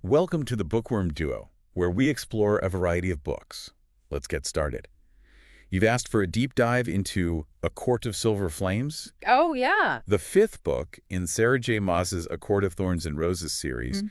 Welcome to the Bookworm Duo, where we explore a variety of books. Let's get started. You've asked for a deep dive into A Court of Silver Flames? Oh, yeah. The fifth book in Sarah J. Maas's A Court of Thorns and Roses series.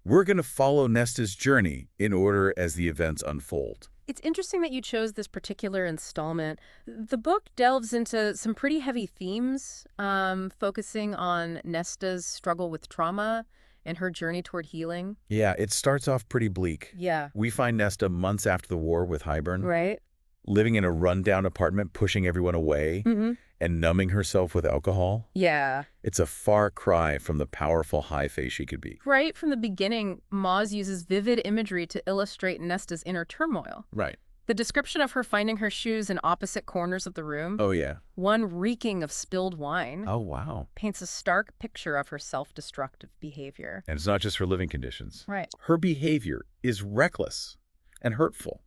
We're going to follow Nesta's journey in order as the events unfold. It's interesting that you chose this particular installment. The book delves into some pretty heavy themes, focusing on Nesta's struggle with trauma and her journey toward healing. Yeah, it starts off pretty bleak. Yeah. We find Nesta months after the war with Hybern. Right? Living in a rundown apartment, pushing everyone away, and numbing herself with alcohol. Yeah. It's a far cry from the powerful High Fae she could be. Right from the beginning, Maas uses vivid imagery to illustrate Nesta's inner turmoil. Right. The description of her finding her shoes in opposite corners of the room, Oh, yeah. one reeking of spilled wine, Oh, wow. paints a stark picture of her self-destructive behavior. And it's not just her living conditions. Right. Her behavior is reckless and hurtful.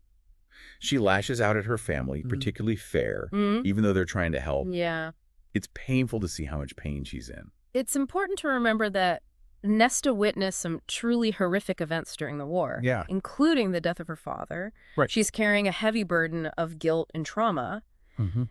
She lashes out at her family, particularly Feyre, even though they're trying to help. Yeah. It's painful to see how much pain she's in. It's important to remember that Nesta witnessed some truly horrific events during the war, Yeah. including the death of her father. Right. She's carrying a heavy burden of guilt and trauma,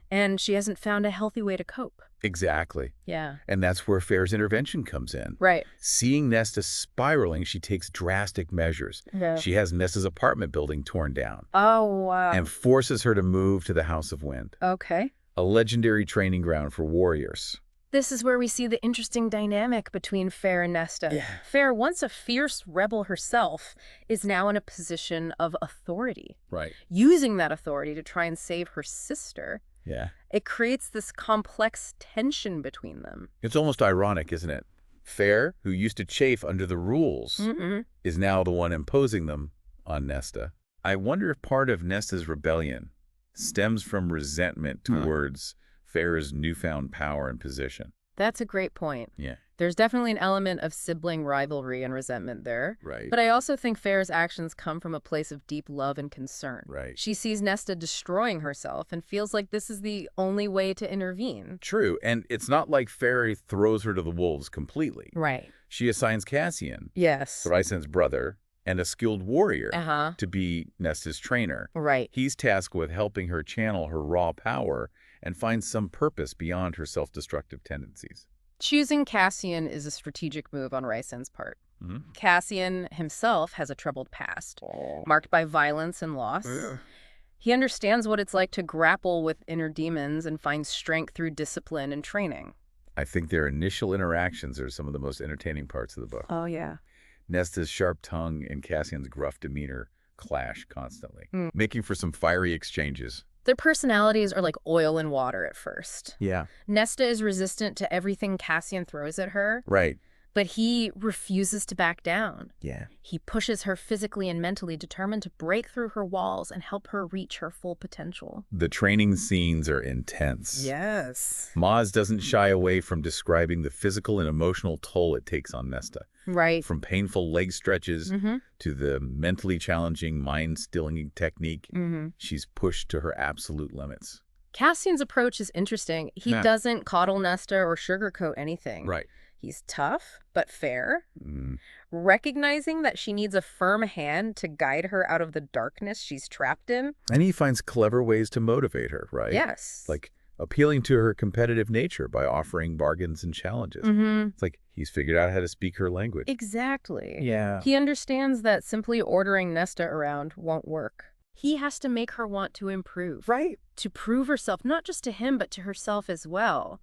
and she hasn't found a healthy way to cope. Exactly. Yeah. And that's where Feyre's intervention comes in. Right. Seeing Nesta spiraling, she takes drastic measures. Yeah. She has Nesta's apartment building torn down Oh, wow. and forces her to move to the House of Wind, Okay. a legendary training ground for warriors. This is where we see the interesting dynamic between Feyre and Nesta. Yeah. Feyre, once a fierce rebel herself, is now in a position of authority, Right. using that authority to try and save her sister. Yeah. It creates this complex tension between them. It's almost ironic, isn't it? Feyre, who used to chafe under the rules, is now the one imposing them on Nesta. I wonder if part of Nesta's rebellion stems from resentment towards Feyre's newfound power and position. That's a great point. Yeah. There's definitely an element of sibling rivalry and resentment there. Right. But I also think Feyre's actions come from a place of deep love and concern. Right. She sees Nesta destroying herself and feels like this is the only way to intervene. True. And it's not like Feyre throws her to the wolves completely. Right. She assigns Cassian, Yes. Rhysand's brother, and a skilled warrior Uh-huh. to be Nesta's trainer. Right. He's tasked with helping her channel her raw power and find some purpose beyond her self-destructive tendencies. Choosing Cassian is a strategic move on Rhysand's part. Cassian himself has a troubled past, marked by violence and loss. He understands what it's like to grapple with inner demons and find strength through discipline and training. I think their initial interactions are some of the most entertaining parts of the book. Oh, yeah. Nesta's sharp tongue and Cassian's gruff demeanor clash constantly, making for some fiery exchanges. Their personalities are like oil and water at first. Yeah. Nesta is resistant to everything Cassian throws at her, Right. but he refuses to back down. Yeah. He pushes her physically and mentally, determined to break through her walls and help her reach her full potential. The training scenes are intense. Yes. Maas doesn't shy away from describing the physical and emotional toll it takes on Nesta. Right. From painful leg stretches to the mentally challenging mind-stilling technique, she's pushed to her absolute limits. Cassian's approach is interesting. He doesn't coddle Nesta or sugarcoat anything. Right. He's tough, but fair, recognizing that she needs a firm hand to guide her out of the darkness she's trapped in. And he finds clever ways to motivate her, right? Yes. Like appealing to her competitive nature by offering bargains and challenges. It's like he's figured out how to speak her language. Exactly. Yeah. He understands that simply ordering Nesta around won't work. He has to make her want to improve. Right. To prove herself, not just to him, but to herself as well.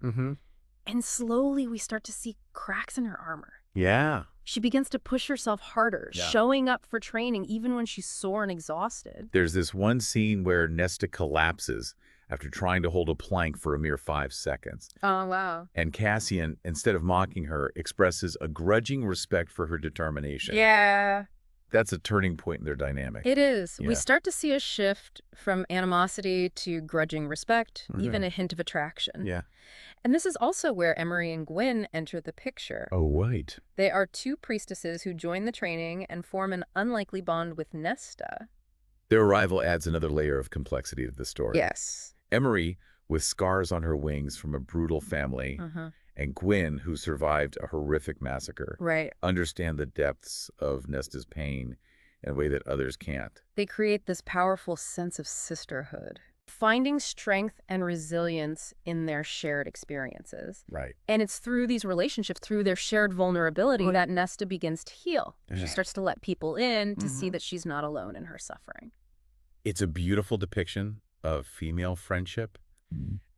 And slowly we start to see cracks in her armor. Yeah. She begins to push herself harder, showing up for training even when she's sore and exhausted. There's this one scene where Nesta collapses after trying to hold a plank for a mere 5 seconds. Oh, wow. And Cassian, instead of mocking her, expresses a grudging respect for her determination. Yeah. That's a turning point in their dynamic. It is. Yeah. We start to see a shift from animosity to grudging respect, even a hint of attraction. Yeah. And this is also where Emery and Gwyn enter the picture. Oh, right. They are two priestesses who join the training and form an unlikely bond with Nesta. Their arrival adds another layer of complexity to the story. Yes. Emery, with scars on her wings from a brutal family, and Gwyn, who survived a horrific massacre, Right. understand the depths of Nesta's pain in a way that others can't. They create this powerful sense of sisterhood, finding strength and resilience in their shared experiences. Right. And it's through these relationships, through their shared vulnerability, that Nesta begins to heal. She starts to let people in to see that she's not alone in her suffering. It's a beautiful depiction of female friendship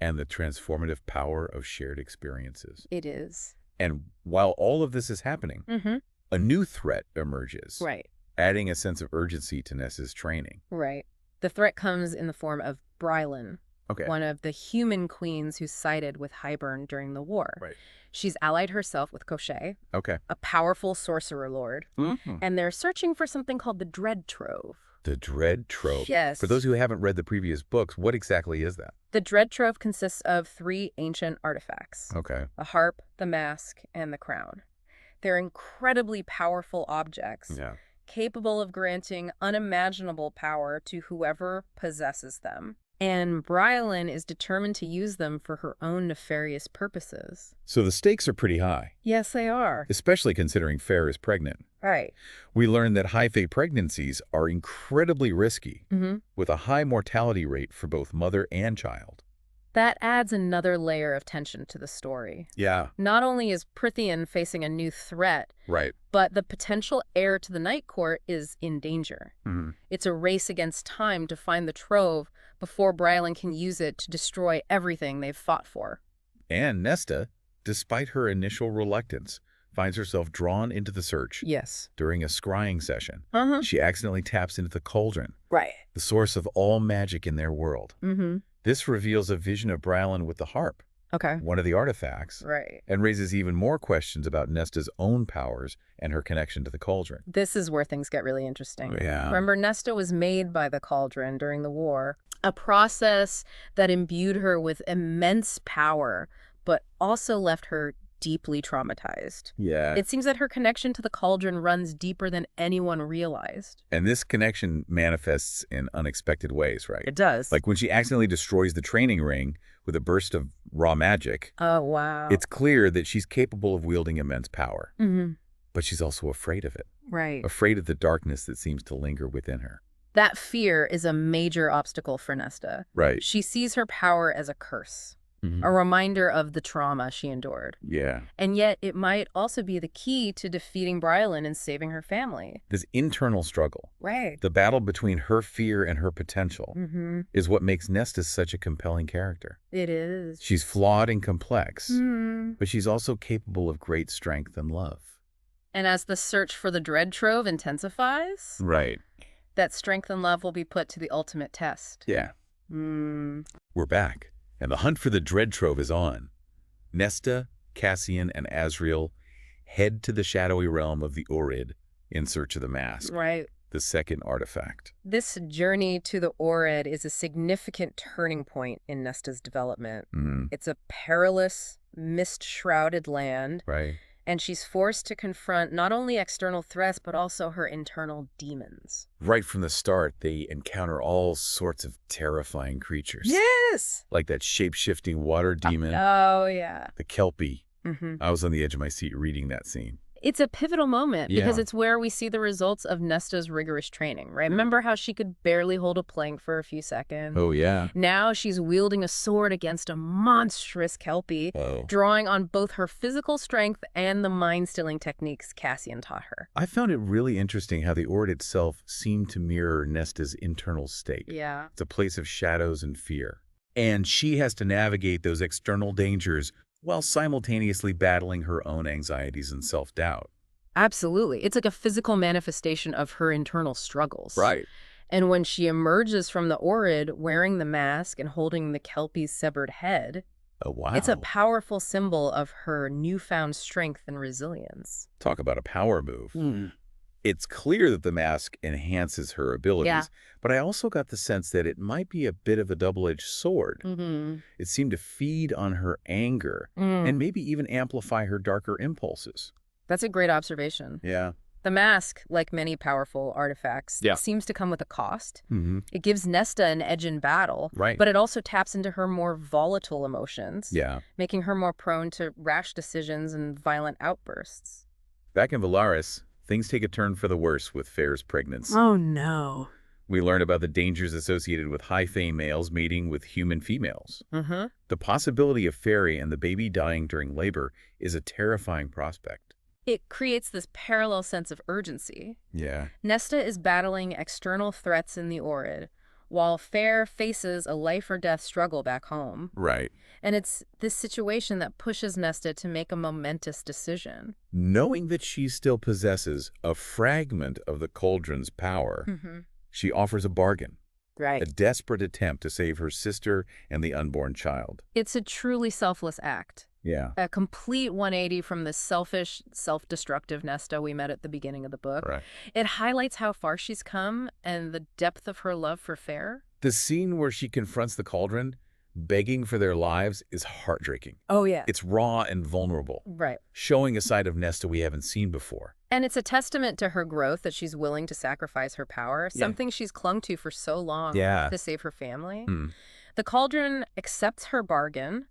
and the transformative power of shared experiences. It is. And while all of this is happening, a new threat emerges, Right. adding a sense of urgency to Nesta's training. Right. The threat comes in the form of Brylan, Okay. one of the human queens who sided with Hybern during the war. Right. She's allied herself with Cochet, Okay. a powerful sorcerer lord, and they're searching for something called the Dread Trove. The Dread Trove. Yes. For those who haven't read the previous books, what exactly is that? The Dread Trove consists of 3 ancient artifacts, Okay. the harp, the mask, and the crown. They're incredibly powerful objects, Yeah. capable of granting unimaginable power to whoever possesses them. And Brylan is determined to use them for her own nefarious purposes. So the stakes are pretty high, Yes, they are. especially considering Feyre is pregnant. Right. We learned that High Fae pregnancies are incredibly risky, with a high mortality rate for both mother and child. That adds another layer of tension to the story. Yeah. Not only is Prythian facing a new threat, Right. but the potential heir to the Night Court is in danger. It's a race against time to find the trove before Brylan can use it to destroy everything they've fought for. And Nesta, despite her initial reluctance, finds herself drawn into the search. Yes. During a scrying session, she accidentally taps into the Cauldron, Right. the source of all magic in their world. Mm-hmm. This reveals a vision of Brylan with the harp, Okay. one of the artifacts, Right. and raises even more questions about Nesta's own powers and her connection to the Cauldron. This is where things get really interesting. Yeah. Remember, Nesta was made by the Cauldron during the war, a process that imbued her with immense power, but also left her deeply traumatized. Yeah. It seems that her connection to the Cauldron runs deeper than anyone realized. And this connection manifests in unexpected ways, right? It does. Like when she accidentally destroys the training ring with a burst of raw magic, Oh, wow. it's clear that she's capable of wielding immense power. Mm-hmm. But she's also afraid of it, Right. afraid of the darkness that seems to linger within her. That fear is a major obstacle for Nesta. Right. She sees her power as a curse, a reminder of the trauma she endured. Yeah. And yet it might also be the key to defeating Brylan and saving her family. This internal struggle, Right. the battle between her fear and her potential, Mm-hmm. is what makes Nesta such a compelling character. It is. She's flawed and complex, Mm. but she's also capable of great strength and love. And as the search for the Dread Trove intensifies, Right. that strength and love will be put to the ultimate test. Yeah. Mm. We're back, and the hunt for the Dread Trove is on. Nesta, Cassian, and Azriel head to the shadowy realm of the Orid in search of the mask, Right. the second artifact. This journey to the Orid is a significant turning point in Nesta's development. It's a perilous, mist-shrouded land, Right. and she's forced to confront not only external threats, but also her internal demons. Right from the start, they encounter all sorts of terrifying creatures. Yes! Like that shape-shifting water demon, Oh, yeah. the Kelpie. Mm-hmm. I was on the edge of my seat reading that scene. It's a pivotal moment because Yeah. it's where we see the results of Nesta's rigorous training, right? Remember how she could barely hold a plank for a few seconds? Oh, yeah. Now she's wielding a sword against a monstrous Kelpie, Oh. drawing on both her physical strength and the mind-stilling techniques Cassian taught her. I found it really interesting how the Orid itself seemed to mirror Nesta's internal state. Yeah. It's a place of shadows and fear. And she has to navigate those external dangers while simultaneously battling her own anxieties and self-doubt. Absolutely. It's like a physical manifestation of her internal struggles. Right. And when she emerges from the Orid wearing the mask and holding the Kelpie's severed head, Oh, wow. it's a powerful symbol of her newfound strength and resilience. Talk about a power move. It's clear that the mask enhances her abilities, Yeah. but I also got the sense that it might be a bit of a double-edged sword. Mm-hmm. It seemed to feed on her anger and maybe even amplify her darker impulses. That's a great observation. Yeah. The mask, like many powerful artifacts, seems to come with a cost. It gives Nesta an edge in battle, but it also taps into her more volatile emotions, making her more prone to rash decisions and violent outbursts. Back in Valaris, things take a turn for the worse with Feyre's pregnancy. Oh, no. We learn about the dangers associated with High Fae males mating with human females. The possibility of Feyre and the baby dying during labor is a terrifying prospect. It creates this parallel sense of urgency. Yeah. Nesta is battling external threats in the Orid, while Feyre faces a life-or-death struggle back home. Right. And it's this situation that pushes Nesta to make a momentous decision. Knowing that she still possesses a fragment of the Cauldron's power, she offers a bargain. Right. A desperate attempt to save her sister and the unborn child. It's a truly selfless act. Yeah. A complete 180 from the selfish, self-destructive Nesta we met at the beginning of the book. Right. It highlights how far she's come and the depth of her love for Feyre. The scene where she confronts the Cauldron, begging for their lives, is heartbreaking. Oh, yeah. It's raw and vulnerable. Right. Showing a side of Nesta we haven't seen before. And it's a testament to her growth that she's willing to sacrifice her power, something she's clung to for so long to save her family. The Cauldron accepts her bargain,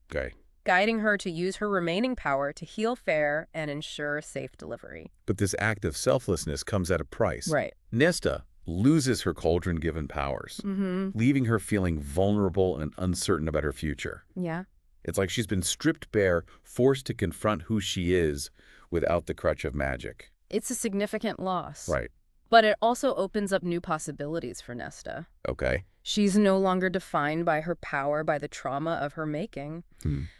guiding her to use her remaining power to heal Feyre and ensure safe delivery. But this act of selflessness comes at a price. Right. Nesta loses her Cauldron-given powers, leaving her feeling vulnerable and uncertain about her future. Yeah. It's like she's been stripped bare, forced to confront who she is without the crutch of magic. It's a significant loss. Right. But it also opens up new possibilities for Nesta. Okay. She's no longer defined by her power, by the trauma of her making.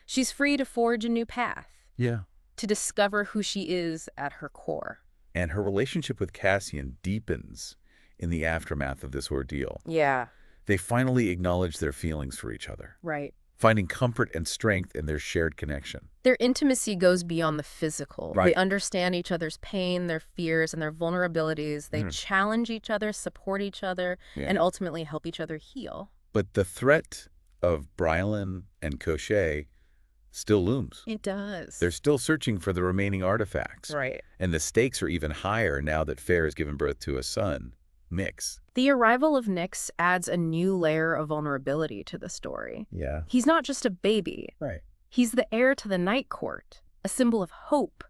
She's free to forge a new path. Yeah. To discover who she is at her core. And her relationship with Cassian deepens in the aftermath of this ordeal. Yeah. They finally acknowledge their feelings for each other. Right. Finding comfort and strength in their shared connection. Their intimacy goes beyond the physical. Right. They understand each other's pain, their fears, and their vulnerabilities. They challenge each other, support each other, and ultimately help each other heal. But the threat of Brylin and Cochet still looms. It does. They're still searching for the remaining artifacts. Right. And the stakes are even higher now that Feyre has given birth to a son, Nyx. The arrival of Nyx adds a new layer of vulnerability to the story. Yeah. He's not just a baby. Right. He's the heir to the Night Court, a symbol of hope,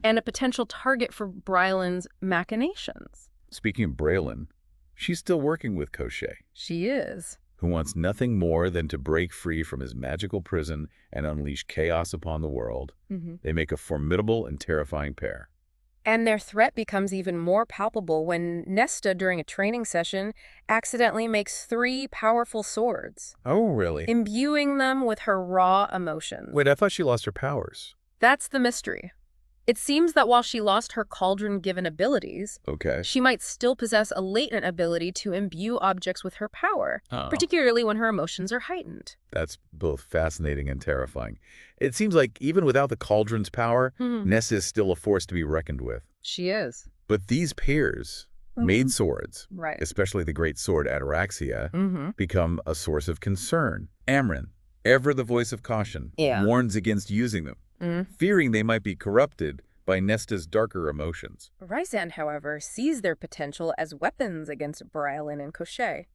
and a potential target for Brylin's machinations. Speaking of Brylin, she's still working with Cochet. She is. Who wants nothing more than to break free from his magical prison and unleash chaos upon the world. They make a formidable and terrifying pair. And their threat becomes even more palpable when Nesta, during a training session, accidentally makes 3 powerful swords. Oh, really? Imbuing them with her raw emotions. Wait, I thought she lost her powers. That's the mystery. It seems that while she lost her Cauldron-given abilities, she might still possess a latent ability to imbue objects with her power, particularly when her emotions are heightened. That's both fascinating and terrifying. It seems like even without the Cauldron's power, Nesta is still a force to be reckoned with. She is. But these pairs, made swords, especially the great sword Ataraxia, become a source of concern. Amren, ever the voice of caution, warns against using them, fearing they might be corrupted by Nesta's darker emotions. Rhysand, however, sees their potential as weapons against Brylin and Cochet.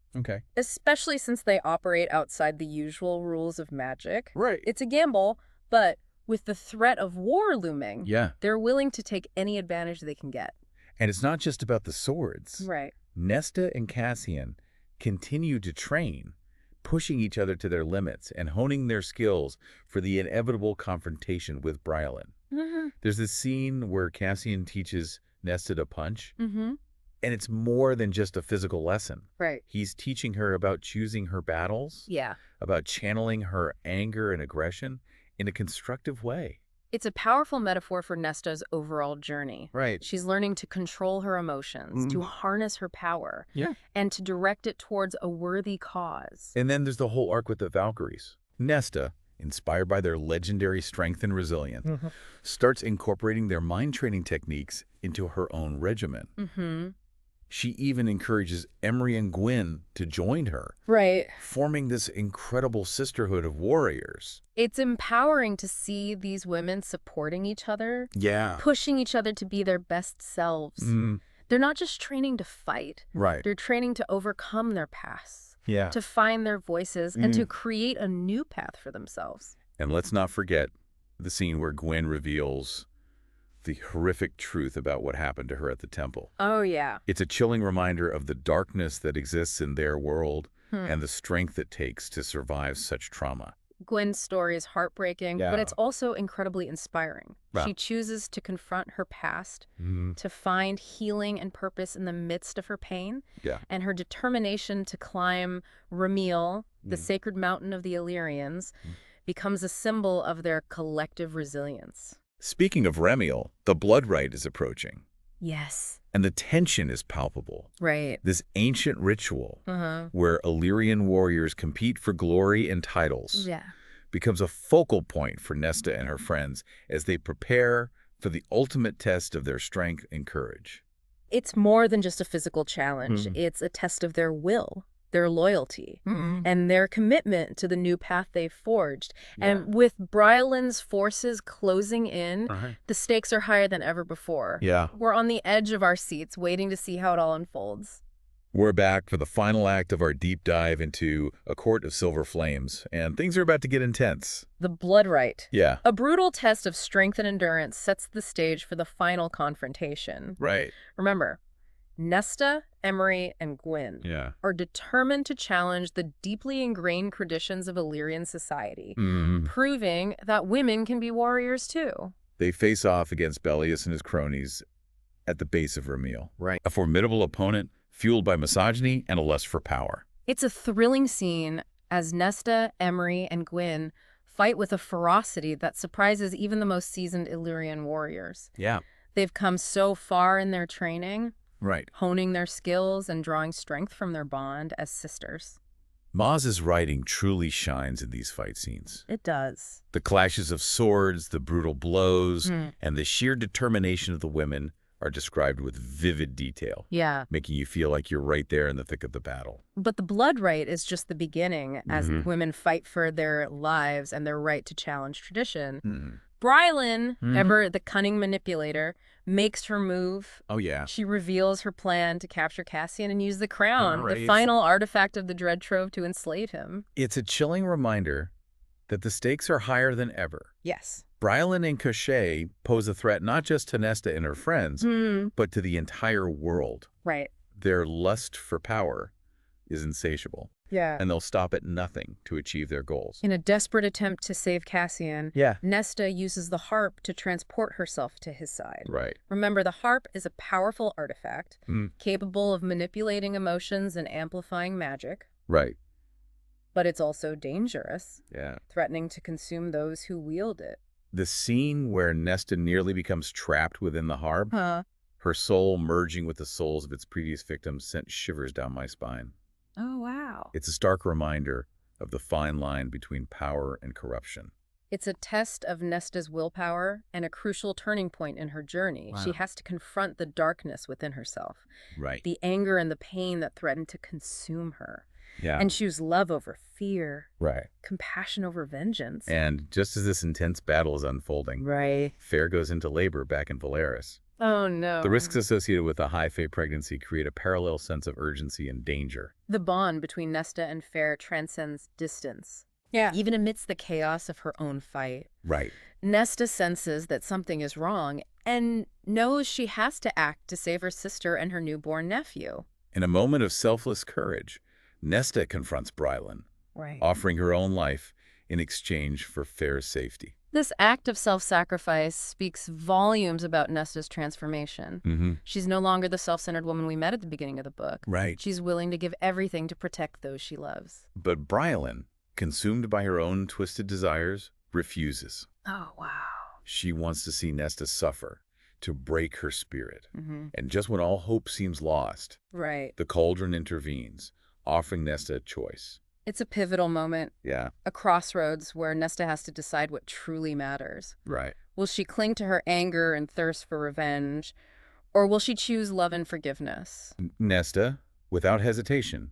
Especially since they operate outside the usual rules of magic. Right. It's a gamble, but with the threat of war looming, they're willing to take any advantage they can get. And it's not just about the swords. Right. Nesta and Cassian continue to train, pushing each other to their limits and honing their skills for the inevitable confrontation with Brylin. There's this scene where Cassian teaches Nesta to punch, and it's more than just a physical lesson. Right. He's teaching her about choosing her battles, about channeling her anger and aggression in a constructive way. It's a powerful metaphor for Nesta's overall journey. Right. She's learning to control her emotions, to harness her power, and to direct it towards a worthy cause. And then there's the whole arc with the Valkyries. Nesta, inspired by their legendary strength and resilience, starts incorporating their mind training techniques into her own regimen. She even encourages Emery and Gwyn to join her, Right. forming this incredible sisterhood of warriors. It's empowering to see these women supporting each other, Yeah. pushing each other to be their best selves. They're not just training to fight. Right. They're training to overcome their pasts, Yeah. to find their voices, and to create a new path for themselves. And let's not forget the scene where Gwyn reveals the horrific truth about what happened to her at the temple. Oh, yeah. It's a chilling reminder of the darkness that exists in their world and the strength it takes to survive such trauma. Gwyn's story is heartbreaking, Yeah. but it's also incredibly inspiring. Wow. She chooses to confront her past, to find healing and purpose in the midst of her pain, Yeah. and her determination to climb Ramil, the sacred mountain of the Illyrians, becomes a symbol of their collective resilience. Speaking of Remiel, the blood rite is approaching, Yes. and the tension is palpable. Right. This ancient ritual where Illyrian warriors compete for glory and titles Yeah. becomes a focal point for Nesta and her friends as they prepare for the ultimate test of their strength and courage. It's more than just a physical challenge. It's a test of their will, their loyalty, and their commitment to the new path they've forged. And with Bryalen's forces closing in, the stakes are higher than ever before. Yeah. We're on the edge of our seats, waiting to see how it all unfolds. We're back for the final act of our deep dive into A Court of Silver Flames, and things are about to get intense. The blood rite. Yeah. A brutal test of strength and endurance sets the stage for the final confrontation. Right. Remember, Nesta, Emery, and Gwyn Yeah. are determined to challenge the deeply ingrained traditions of Illyrian society, proving that women can be warriors too. They face off against Bellius and his cronies at the base of Remiel. Right. A formidable opponent fueled by misogyny and a lust for power. It's a thrilling scene as Nesta, Emery, and Gwyn fight with a ferocity that surprises even the most seasoned Illyrian warriors. Yeah. They've come so far in their training, Right. honing their skills and drawing strength from their bond as sisters. Maas's writing truly shines in these fight scenes. It does. The clashes of swords, the brutal blows, and the sheer determination of the women are described with vivid detail, Yeah. making you feel like you're right there in the thick of the battle. But the blood rite is just the beginning as women fight for their lives and their right to challenge tradition. Brylan, ever the cunning manipulator, makes her move. Oh, yeah. She reveals her plan to capture Cassian and use the crown, the Right. final artifact of the Dread Trove, to enslave him. It's a chilling reminder that the stakes are higher than ever. Yes. Brylan and Cochet pose a threat not just to Nesta and her friends, but to the entire world. Right. Their lust for power is insatiable, Yeah. and they'll stop at nothing to achieve their goals. In a desperate attempt to save Cassian, Yeah. Nesta uses the harp to transport herself to his side. Right. Remember, the harp is a powerful artifact, capable of manipulating emotions and amplifying magic, Right. but it's also dangerous, Yeah. threatening to consume those who wield it. The scene where Nesta nearly becomes trapped within the harp, her soul merging with the souls of its previous victims, sent shivers down my spine. Oh, wow. It's a stark reminder of the fine line between power and corruption. It's a test of Nesta's willpower and a crucial turning point in her journey. She has to confront the darkness within herself, Right. the anger and the pain that threatened to consume her, Yeah. and choose love over fear, Right. compassion over vengeance. And just as this intense battle is unfolding, Right. Feyre goes into labor back in Valeris. Oh, no. The risks associated with a High Fae pregnancy create a parallel sense of urgency and danger. The bond between Nesta and Feyre transcends distance. Yeah. Even amidst the chaos of her own fight, Right. Nesta senses that something is wrong and knows she has to act to save her sister and her newborn nephew. In a moment of selfless courage, Nesta confronts Brylan, Right. offering her own life in exchange for Feyre's safety. This act of self-sacrifice speaks volumes about Nesta's transformation. She's no longer the self-centered woman we met at the beginning of the book. Right. She's willing to give everything to protect those she loves. But Brylan, consumed by her own twisted desires, refuses. Oh, wow. She wants to see Nesta suffer, to break her spirit. Mm-hmm. And just when all hope seems lost, Right. the Cauldron intervenes, offering Nesta a choice. It's a pivotal moment, Yeah, a crossroads where Nesta has to decide what truly matters. right. Will she cling to her anger and thirst for revenge, Or will she choose love and forgiveness? Nesta, without hesitation,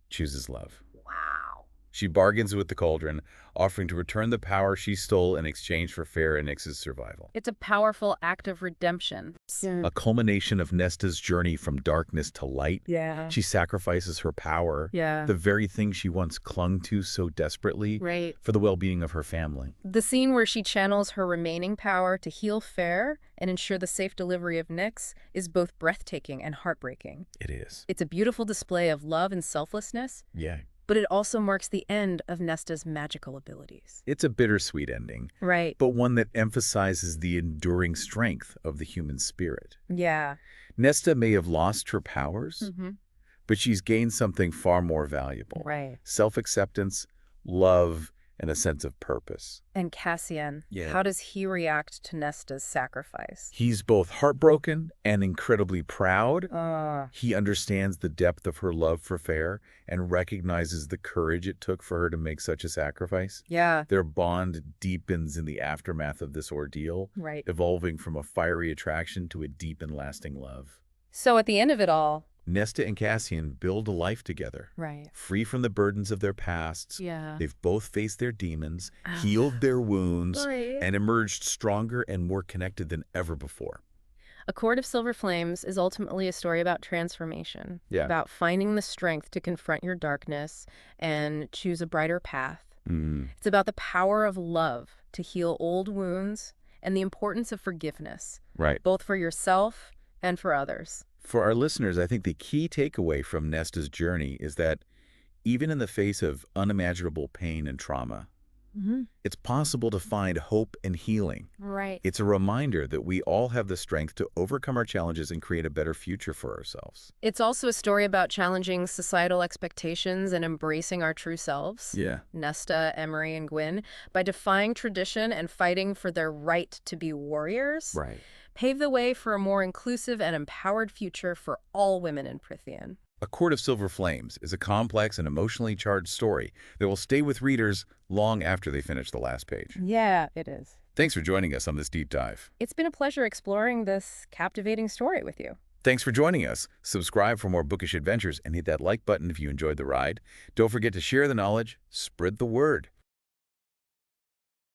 chooses love. Wow. She bargains with the Cauldron, offering to return the power she stole in exchange for Feyre and Nyx's survival. It's a powerful act of redemption. A culmination of Nesta's journey from darkness to light. Yeah. She sacrifices her power, the very thing she once clung to so desperately, for the well-being of her family. The scene where she channels her remaining power to heal Feyre and ensure the safe delivery of Nyx is both breathtaking and heartbreaking. It is. It's a beautiful display of love and selflessness. Yeah. But it also marks the end of Nesta's magical abilities. It's a bittersweet ending. Right. But one that emphasizes the enduring strength of the human spirit. Yeah. Nesta may have lost her powers, but she's gained something far more valuable. Right. Self-acceptance, love, and a sense of purpose. And Cassian, how does he react to Nesta's sacrifice? He's both heartbroken and incredibly proud. He understands the depth of her love for Feyre and recognizes the courage it took for her to make such a sacrifice. Yeah. Their bond deepens in the aftermath of this ordeal, evolving from a fiery attraction to a deep and lasting love. So at the end of it all, Nesta and Cassian build a life together, free from the burdens of their pasts. They've both faced their demons, healed their wounds, and emerged stronger and more connected than ever before. A Court of Silver Flames is ultimately a story about transformation, about finding the strength to confront your darkness and choose a brighter path. It's about the power of love to heal old wounds and the importance of forgiveness, both for yourself and for others. For our listeners, I think the key takeaway from Nesta's journey is that even in the face of unimaginable pain and trauma, it's possible to find hope and healing. It's a reminder that we all have the strength to overcome our challenges and create a better future for ourselves. It's also a story about challenging societal expectations and embracing our true selves. Nesta, Emery, and Gwyn, by defying tradition and fighting for their right to be warriors, pave the way for a more inclusive and empowered future for all women in Prythian. A Court of Silver Flames is a complex and emotionally charged story that will stay with readers long after they finish the last page. Yeah, it is. Thanks for joining us on this deep dive. It's been a pleasure exploring this captivating story with you. Thanks for joining us. Subscribe for more bookish adventures and hit that like button if you enjoyed the ride. Don't forget to share the knowledge, spread the word.